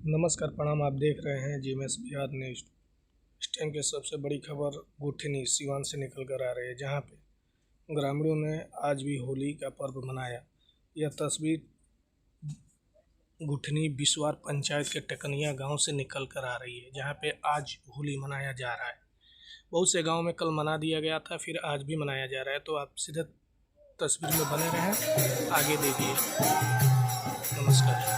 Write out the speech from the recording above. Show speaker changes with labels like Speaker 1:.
Speaker 1: नमस्कार प्रणाम। आप देख रहे हैं जीएमएस बिहार न्यूज। इस टाइम की सबसे बड़ी खबर गुठनी सिवान से निकल कर आ रही है, जहां पे ग्रामीणों ने आज भी होली का पर्व मनाया। यह तस्वीर गुठनी बिस्वार पंचायत के टकनिया गांव से निकल कर आ रही है, जहां पे आज होली मनाया जा रहा है। बहुत से गांव में कल मना दिया गया था, फिर आज भी मनाया जा रहा है। तो आप सीधे तस्वीर में बने रहें, आगे देखिए। नमस्कार।